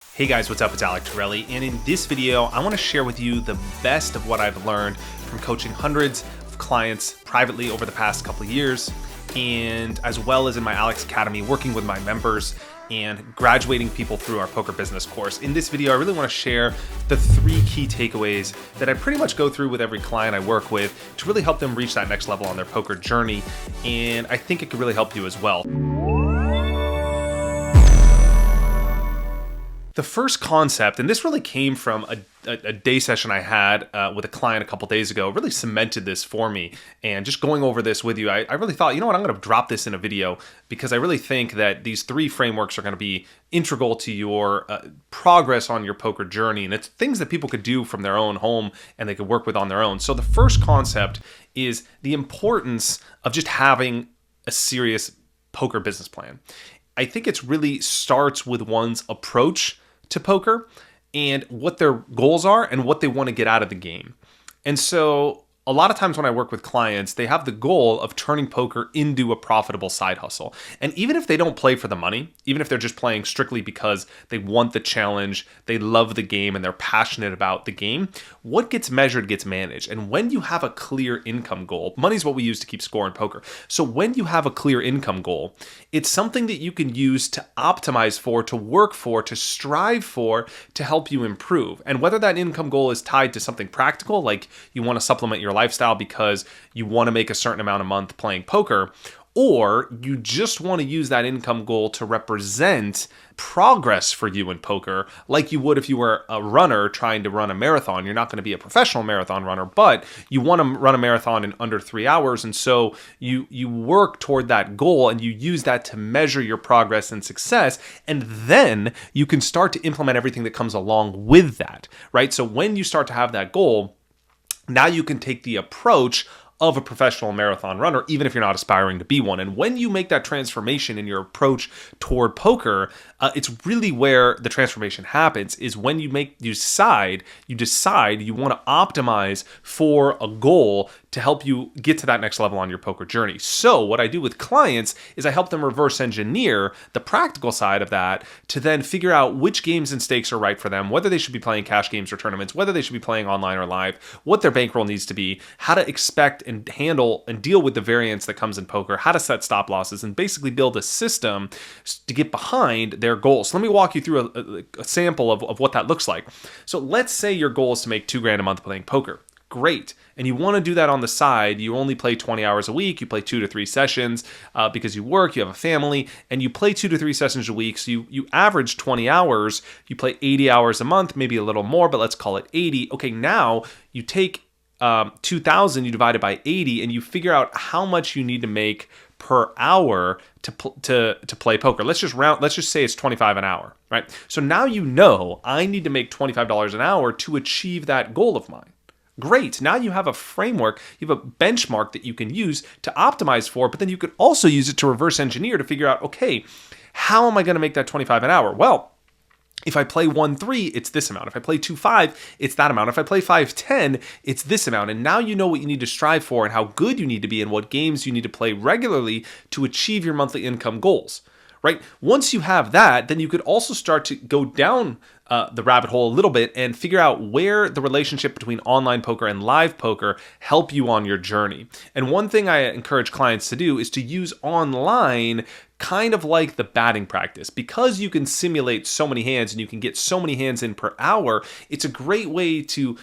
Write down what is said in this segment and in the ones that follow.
Hey guys, what's up? It's Alec Torelli, and in this video, I want to share with you the best of what I've learned from coaching hundreds of clients privately over the past couple of years, and as well as in my Alec's Academy, working with my members and graduating people through our poker business course. In this video, I really want to share the 3 key takeaways that I pretty much go through with every client I work with to really help them reach that next level on their poker journey, and I think it could really help you as well. The first concept, and this really came from a day session I had with a client a couple days ago, really cemented this for me. And just going over this with you, I really thought, you know what, I'm going to drop this in a video because I really think that these 3 frameworks are going to be integral to your progress on your poker journey. And it's things that people could do from their own home and they could work with on their own. So the first concept is the importance of just having a serious poker business plan. I think it really starts with one's approach to poker and what their goals are and what they want to get out of the game. And so a lot of times when I work with clients, they have the goal of turning poker into a profitable side hustle. And even if they don't play for the money, even if they're just playing strictly because they want the challenge, they love the game, and they're passionate about the game, what gets measured gets managed. And when you have a clear income goal, money's what we use to keep score in poker. So when you have a clear income goal, it's something that you can use to optimize for, to work for, to strive for, to help you improve. And whether that income goal is tied to something practical, like you want to supplement your lifestyle because you want to make a certain amount a month playing poker, or you just want to use that income goal to represent progress for you in poker, like you would if you were a runner trying to run a marathon. You're not going to be a professional marathon runner, but you want to run a marathon in under 3 hours, and so you work toward that goal and you use that to measure your progress and success, and then you can start to implement everything that comes along with that, right? So when you start to have that goal, now you can take the approach of a professional marathon runner, even if you're not aspiring to be one. And when you make that transformation in your approach toward poker, it's really where the transformation happens, is when you decide you want to optimize for a goal to help you get to that next level on your poker journey. So what I do with clients is I help them reverse engineer the practical side of that to then figure out which games and stakes are right for them, whether they should be playing cash games or tournaments, whether they should be playing online or live, what their bankroll needs to be, how to expect and handle and deal with the variance that comes in poker, how to set stop losses, and basically build a system to get behind their goals. So let me walk you through a sample of what that looks like. So let's say your goal is to make $2,000 a month playing poker. Great. And you want to do that on the side. You only play 20 hours a week. You play 2 to 3 sessions because you work, you have a family, and you play 2 to 3 sessions a week. So you average 20 hours. You play 80 hours a month, maybe a little more, but let's call it 80. Okay, now you take 2,000, you divide it by 80, and you figure out how much you need to make per hour to play poker. Let's just say it's 25 an hour, right? So now you know I need to make $25 an hour to achieve that goal of mine. Great. Now you have a framework, you have a benchmark that you can use to optimize for, but then you could also use it to reverse engineer to figure out, okay, how am I going to make that 25 an hour? Well, if I play 1-3, it's this amount. If I play 2-5, it's that amount. If I play 5-10, it's this amount. And now you know what you need to strive for and how good you need to be and what games you need to play regularly to achieve your monthly income goals, right? Once you have that, then you could also start to go down the rabbit hole a little bit and figure out where the relationship between online poker and live poker help you on your journey. And one thing I encourage clients to do is to use online kind of like the batting practice. Because you can simulate so many hands and you can get so many hands in per hour, it's a great way to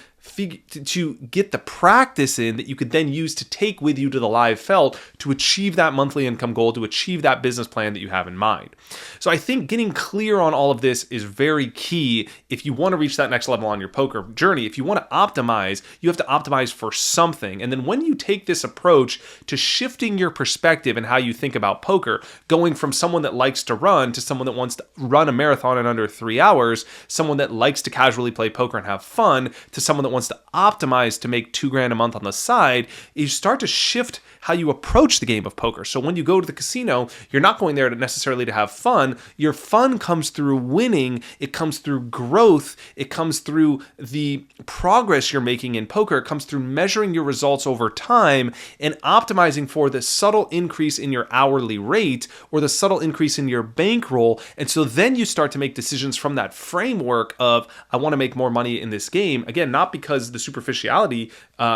get the practice in that you could then use to take with you to the live felt to achieve that monthly income goal, to achieve that business plan that you have in mind. So I think getting clear on all of this is very key if you want to reach that next level on your poker journey. If you want to optimize, you have to optimize for something. And then when you take this approach to shifting your perspective and how you think about poker, going from someone that likes to run to someone that wants to run a marathon in under 3 hours, someone that likes to casually play poker and have fun, to someone that wants to optimize to make $2,000 a month on the side, you start to shift how you approach the game of poker. So when you go to the casino, you're not going there necessarily to have fun. Your fun comes through winning. It comes through growth. It comes through the progress you're making in poker. It comes through measuring your results over time and optimizing for the subtle increase in your hourly rate, or or the subtle increase in your bankroll. And so then you start to make decisions from that framework of, I want to make more money in this game. Again, not because of the superficiality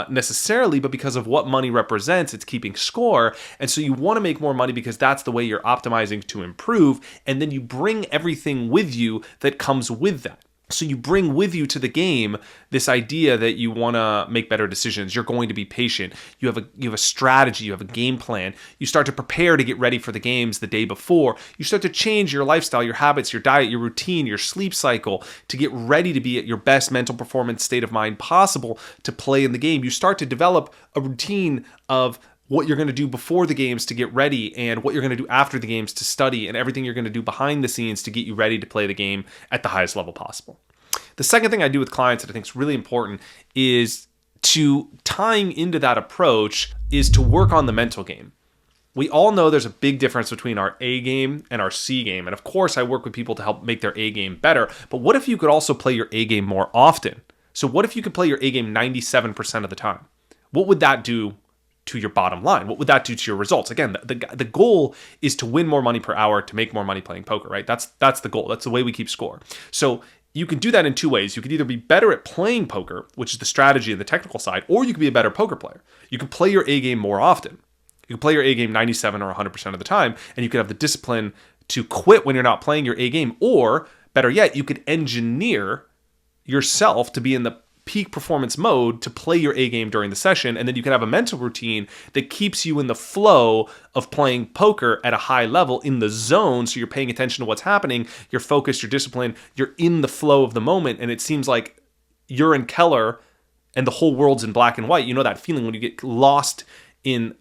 necessarily, but because of what money represents. It's keeping score. And so you want to make more money because that's the way you're optimizing to improve. And then you bring everything with you that comes with that. So you bring with you to the game this idea that you want to make better decisions. You're going to be patient. You have a strategy. You have a game plan. You start to prepare to get ready for the games the day before. You start to change your lifestyle, your habits, your diet, your routine, your sleep cycle to get ready to be at your best mental performance state of mind possible to play in the game. You start to develop a routine of what you're going to do before the games to get ready and what you're going to do after the games to study and everything you're going to do behind the scenes to get you ready to play the game at the highest level possible. The second thing I do with clients that I think is really important is tying into that approach is to work on the mental game. We all know there's a big difference between our A game and our C game. And of course, I work with people to help make their A game better. But what if you could also play your A game more often? So what if you could play your A game 97% of the time? What would that do to your bottom line? What would that do to your results? Again, the goal is to win more money per hour, to make more money playing poker, right? That's the goal. That's the way we keep score. So you can do that in two ways. You could either be better at playing poker, which is the strategy and the technical side, or you can be a better poker player. You can play your A game more often. You can play your A game 97 or 100% of the time, and you can have the discipline to quit when you're not playing your A game, or better yet, you could engineer yourself to be in the peak performance mode to play your A game during the session, and then you can have a mental routine that keeps you in the flow of playing poker at a high level in the zone, so you're paying attention to what's happening, you're focused, you're disciplined, you're in the flow of the moment, and it seems like you're in Keller and the whole world's in black and white. You know that feeling when you get lost in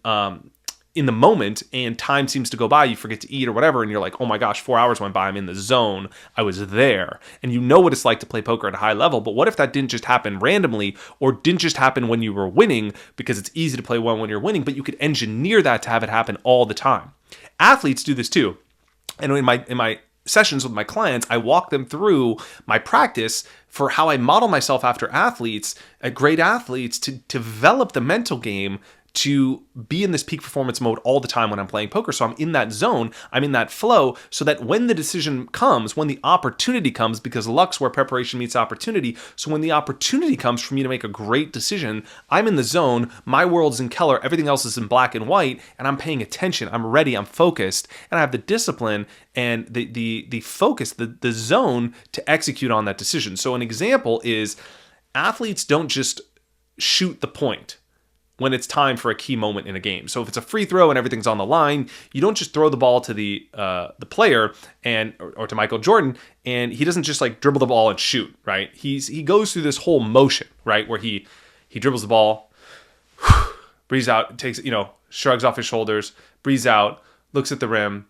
the moment and time seems to go by, you forget to eat or whatever, and you're like, oh my gosh, 4 hours went by, I'm in the zone, I was there. And you know what it's like to play poker at a high level, but what if that didn't just happen randomly or didn't just happen when you were winning, because it's easy to play well when you're winning, but you could engineer that to have it happen all the time. Athletes do this too. And in my sessions with my clients, I walk them through my practice for how I model myself after athletes, great athletes, to develop the mental game to be in this peak performance mode all the time when I'm playing poker. So I'm in that zone, I'm in that flow, so that when the decision comes, when the opportunity comes, because luck's where preparation meets opportunity, so when the opportunity comes for me to make a great decision, I'm in the zone, my world's in Keller, everything else is in black and white, and I'm paying attention, I'm ready, I'm focused, and I have the discipline and the focus, the zone to execute on that decision. So an example is athletes don't just shoot the point when it's time for a key moment in a game. So if it's a free throw and everything's on the line, you don't just throw the ball to the player or to Michael Jordan, and he doesn't just like dribble the ball and shoot, right? He goes through this whole motion, right, where he dribbles the ball, breathes out, takes, shrugs off his shoulders, breathes out, looks at the rim,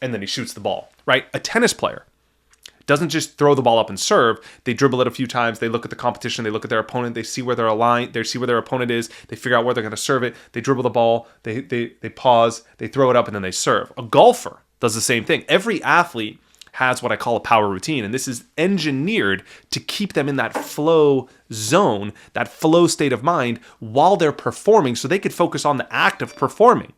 and then he shoots the ball, right? A tennis player doesn't just throw the ball up and serve. They dribble it a few times. They look at the competition. They look at their opponent. They see where they're aligned. They see where their opponent is. They figure out where they're going to serve it. They dribble the ball. They pause. They throw it up, and then they serve. A golfer does the same thing. Every athlete has what I call a power routine, and this is engineered to keep them in that flow zone, that flow state of mind while they're performing, so they could focus on the act of performing.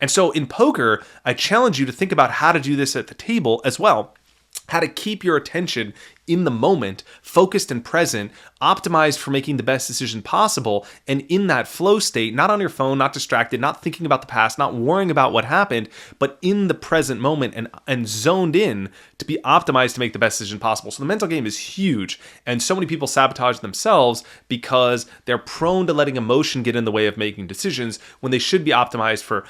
And so in poker, I challenge you to think about how to do this at the table as well. How to keep your attention in the moment, focused and present, optimized for making the best decision possible, and in that flow state, not on your phone, not distracted, not thinking about the past, not worrying about what happened, but in the present moment and zoned in to be optimized to make the best decision possible. So the mental game is huge, and so many people sabotage themselves because they're prone to letting emotion get in the way of making decisions when they should be optimized for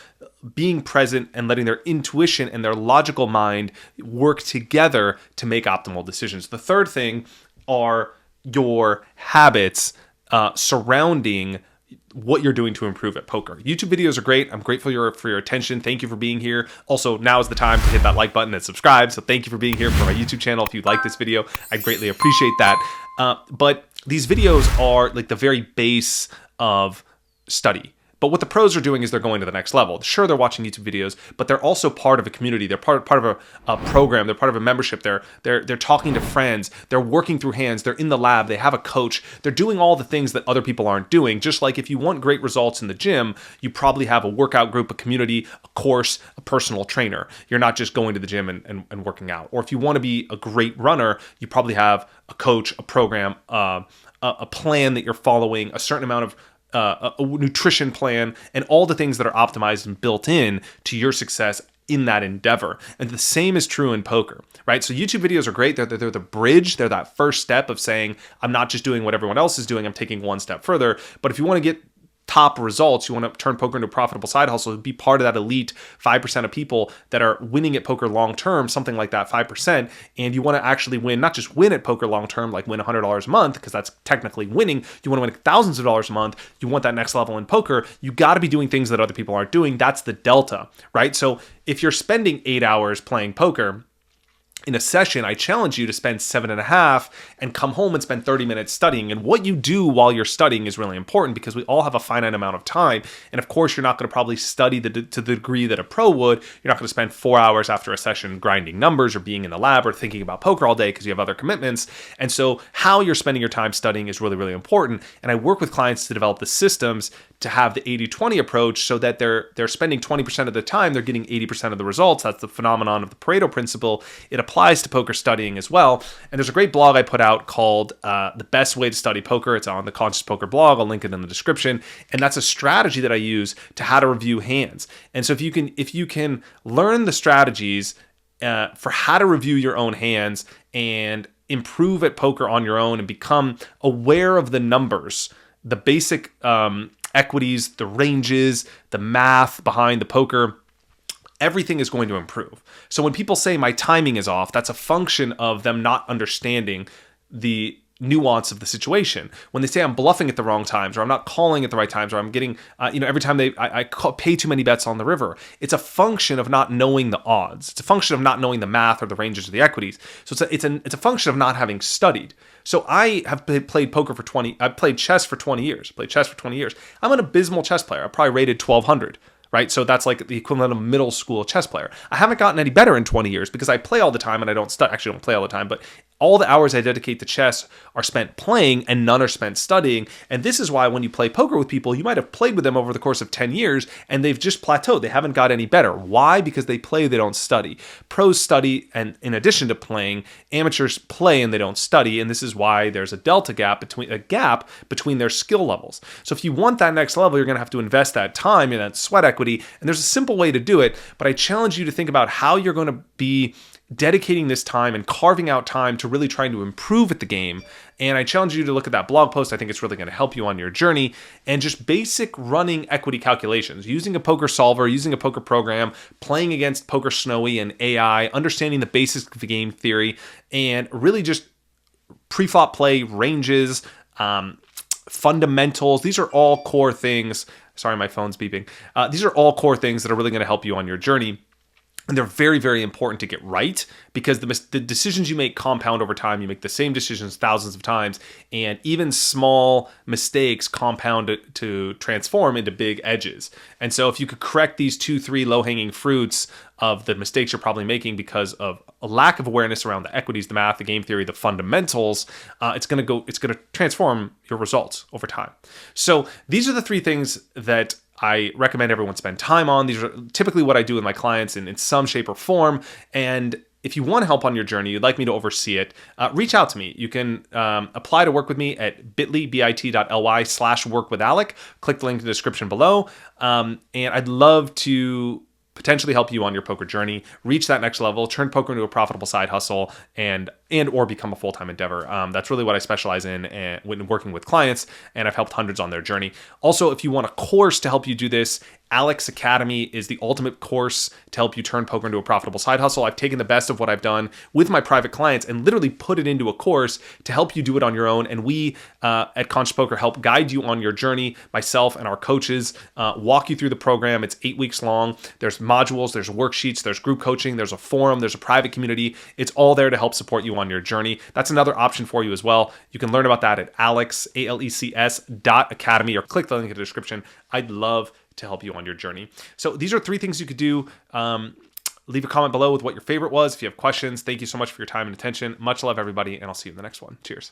being present and letting their intuition and their logical mind work together to make optimal decisions. The third thing are your habits surrounding what you're doing to improve at poker. YouTube videos are great. I'm grateful for your attention. Thank you for being here. Also, now is the time to hit that like button and subscribe. So thank you for being here for my YouTube channel. If you like this video, I greatly appreciate that. But these videos are like the very base of study. But what the pros are doing is they're going to the next level. Sure, they're watching YouTube videos, but they're also part of a community. They're part of a program. They're part of a membership. They're talking to friends. They're working through hands. They're in the lab. They have a coach. They're doing all the things that other people aren't doing. Just like if you want great results in the gym, you probably have a workout group, a community, a course, a personal trainer. You're not just going to the gym and working out. Or if you want to be a great runner, you probably have a coach, a program, a plan that you're following, a certain amount of a nutrition plan, and all the things that are optimized and built in to your success in that endeavor. And the same is true in poker, right? So YouTube videos are great. They're the bridge. They're that first step of saying, I'm not just doing what everyone else is doing. I'm taking one step further. But if you want to get top results, you want to turn poker into a profitable side hustle, be part of that elite 5% of people that are winning at poker long term, something like that 5%, and you want to actually win, not just win at poker long term, like win $100 a month, because that's technically winning. You want to win thousands of dollars a month. You want that next level in poker. You got to be doing things that other people aren't doing. That's the delta, right? So if you're spending 8 hours playing poker in a session, I challenge you to spend 7.5 and come home and spend 30 minutes studying. And what you do while you're studying is really important, because we all have a finite amount of time. And of course, you're not going to probably study to the degree that a pro would. You're not going to spend 4 hours after a session grinding numbers or being in the lab or thinking about poker all day because you have other commitments. And so how you're spending your time studying is really, really important. And I work with clients to develop the systems to have the 80-20 approach so that they're spending 20% of the time, they're getting 80% of the results. That's the phenomenon of the Pareto principle. It applies to poker studying as well. And there's a great blog I put out called The Best Way to Study Poker. It's on the Conscious Poker blog. I'll link it in the description. And that's a strategy that I use to how to review hands. And so if you can learn the strategies for how to review your own hands and improve at poker on your own and become aware of the numbers, the basic equities, the ranges, the math behind the poker, everything is going to improve. So when people say my timing is off, that's a function of them not understanding the nuance of the situation. When they say I'm bluffing at the wrong times, or I'm not calling at the right times, or I'm getting, every time I pay too many bets on the river, it's a function of not knowing the odds. It's a function of not knowing the math or the ranges or the equities. So it's a function of not having studied. So I have played poker for I've played chess for 20 years. I'm an abysmal chess player. I probably rated 1200. Right? So that's like the equivalent of a middle school chess player. I haven't gotten any better in 20 years because I play all the time and I don't actually don't play all the time, but all the hours I dedicate to chess are spent playing and none are spent studying. And this is why when you play poker with people, you might have played with them over the course of 10 years and they've just plateaued. They haven't got any better. Why? Because they play, they don't study. Pros study, and in addition to playing, amateurs play and they don't study. And this is why there's a gap between their skill levels. So if you want that next level, you're going to have to invest that time and that sweat equity. And there's a simple way to do it, but I challenge you to think about how you're going to be dedicating this time and carving out time to really trying to improve at the game. And I challenge you to look at that blog post. I think it's really going to help you on your journey. And just basic running equity calculations, using a poker solver, using a poker program, playing against Poker Snowy and AI, understanding the basics of the game theory, and really just pre-flop play, ranges, fundamentals. These are all core things. Sorry, my phone's beeping. These are all core things that are really going to help you on your journey. And they're very, very important to get right, because the decisions you make compound over time. You make the same decisions thousands of times, and even small mistakes compound to transform into big edges. And so if you could correct these 2-3 low-hanging fruits of the mistakes you're probably making because of a lack of awareness around the equities, the math, the game theory, the fundamentals, it's going to transform your results over time. So these are the 3 things that I recommend everyone spend time on. These are typically what I do with my clients in some shape or form. And if you want help on your journey, you'd like me to oversee it, reach out to me. You can apply to work with me at bit.ly/workwithalec. Click the link in the description below. And I'd love to potentially help you on your poker journey, reach that next level, turn poker into a profitable side hustle, and or become a full-time endeavor. That's really what I specialize in when working with clients, and I've helped hundreds on their journey. Also, if you want a course to help you do this, Alec's Academy is the ultimate course to help you turn poker into a profitable side hustle. I've taken the best of what I've done with my private clients and literally put it into a course to help you do it on your own. And we at Conscious Poker help guide you on your journey. Myself and our coaches walk you through the program. It's 8 weeks long. There's modules, there's worksheets, there's group coaching, there's a forum, there's a private community. It's all there to help support you on your journey. That's another option for you as well. You can learn about that at alex.academy or click the link in the description. I'd love to help you on your journey. So these are 3 things you could do. Leave a comment below with what your favorite was. If you have questions, thank you so much for your time and attention. Much love, everybody, and I'll see you in the next one. Cheers.